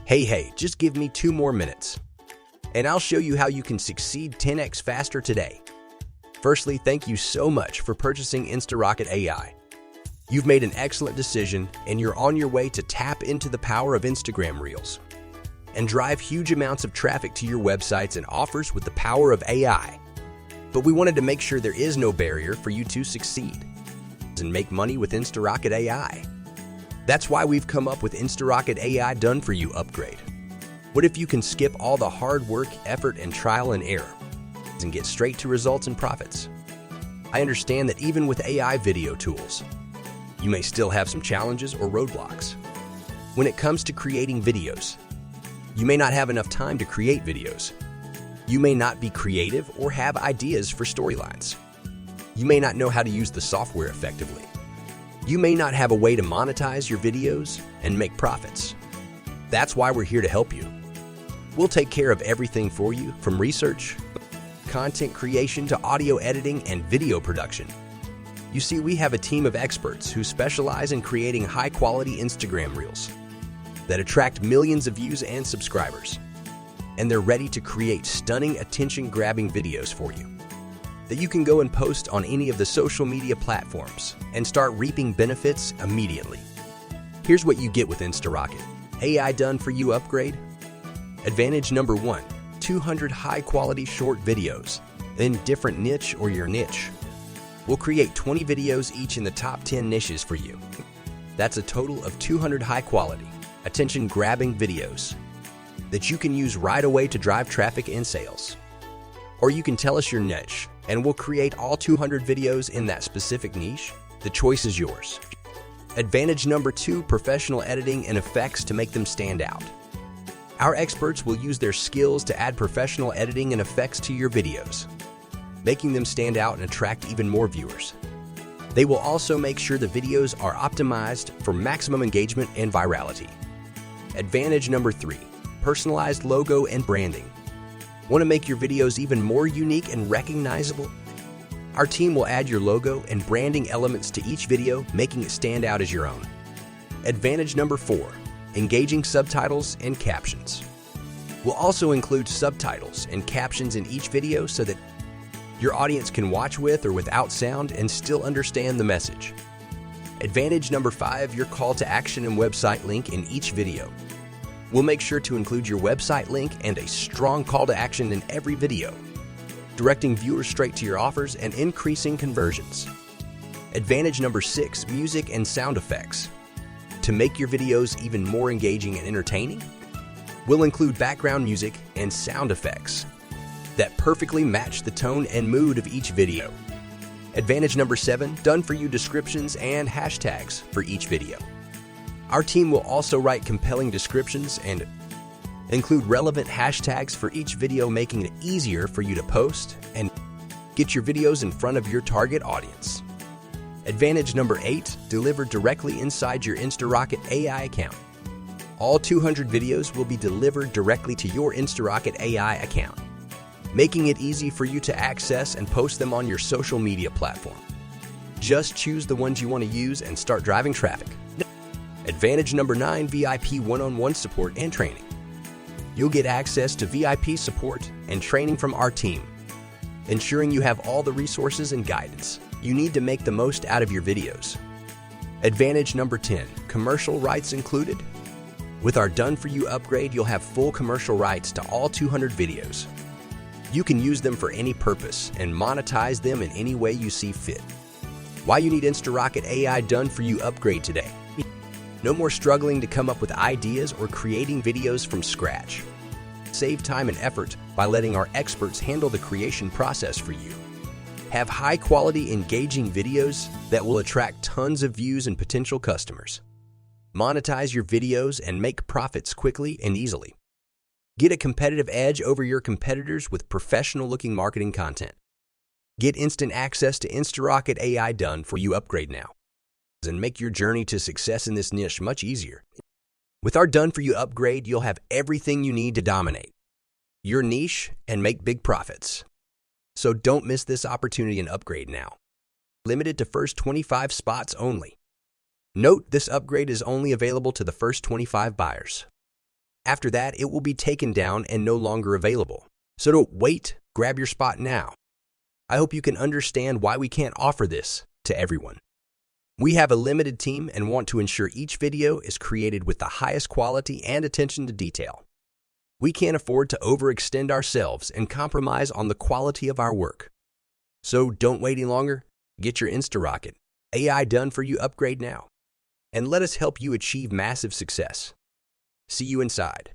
Hey, just give me 2 more minutes, and I'll show you how you can succeed 10x faster today. Firstly, thank you so much for purchasing InstaRocket AI. You've made an excellent decision, and you're on your way to tap into the power of Instagram Reels and drive huge amounts of traffic to your websites and offers with the power of AI. But we wanted to make sure there is no barrier for you to succeed and make money with InstaRocket AI. That's why we've come up with InstaRocket AI Done For You Upgrade. What if you can skip all the hard work, effort, and trial and error and get straight to results and profits? I understand that even with AI video tools, you may still have some challenges or roadblocks. When it comes to creating videos, you may not have enough time to create videos. You may not be creative or have ideas for storylines. You may not know how to use the software effectively. You may not have a way to monetize your videos and make profits. That's why we're here to help you. We'll take care of everything for you, from research, content creation to audio editing and video production. You see, we have a team of experts who specialize in creating high-quality Instagram Reels that attract millions of views and subscribers. And they're ready to create stunning, attention-grabbing videos for you that you can go and post on any of the social media platforms and start reaping benefits immediately. Here's what you get with InstaRocket AI Done For You Upgrade. Advantage number 1, 200 high-quality short videos in different niche or your niche. We'll create 20 videos each in the top 10 niches for you. That's a total of 200 high-quality, attention-grabbing videos that you can use right away to drive traffic and sales. Or you can tell us your niche, and we'll create all 200 videos in that specific niche. The choice is yours. Advantage number 2, professional editing and effects to make them stand out. Our experts will use their skills to add professional editing and effects to your videos, making them stand out and attract even more viewers. They will also make sure the videos are optimized for maximum engagement and virality. Advantage number 3, personalized logo and branding. Want to make your videos even more unique and recognizable? Our team will add your logo and branding elements to each video, making it stand out as your own. Advantage number 4, engaging subtitles and captions. We'll also include subtitles and captions in each video so that your audience can watch with or without sound and still understand the message. Advantage number 5, your call to action and website link in each video. We'll make sure to include your website link and a strong call to action in every video, directing viewers straight to your offers and increasing conversions. Advantage number 6, music and sound effects. To make your videos even more engaging and entertaining, we'll include background music and sound effects that perfectly match the tone and mood of each video. Advantage number 7, done for you descriptions and hashtags for each video. Our team will also write compelling descriptions and include relevant hashtags for each video, making it easier for you to post and get your videos in front of your target audience. Advantage number 8, delivered directly inside your InstaRocket AI account. All 200 videos will be delivered directly to your InstaRocket AI account, making it easy for you to access and post them on your social media platform. Just choose the ones you want to use and start driving traffic. Advantage number 9, VIP one-on-one support and training. You'll get access to VIP support and training from our team, ensuring you have all the resources and guidance you need to make the most out of your videos. Advantage number 10, commercial rights included. With our Done For You upgrade, you'll have full commercial rights to all 200 videos. You can use them for any purpose and monetize them in any way you see fit. Why you need InstaRocket AI Done For You upgrade today. No more struggling to come up with ideas or creating videos from scratch. Save time and effort by letting our experts handle the creation process for you. Have high-quality, engaging videos that will attract tons of views and potential customers. Monetize your videos and make profits quickly and easily. Get a competitive edge over your competitors with professional-looking marketing content. Get instant access to InstaRocket AI Done For You upgrade now, and make your journey to success in this niche much easier. With our Done For You upgrade, you'll have everything you need to dominate your niche and make big profits. So don't miss this opportunity and upgrade now. Limited to first 25 spots only. Note, this upgrade is only available to the first 25 buyers. After that, it will be taken down and no longer available. So don't wait, grab your spot now. I hope you can understand why we can't offer this to everyone. We have a limited team and want to ensure each video is created with the highest quality and attention to detail. We can't afford to overextend ourselves and compromise on the quality of our work. So don't wait any longer. Get your InstaRocket AI done for you upgrade now. And let us help you achieve massive success. See you inside.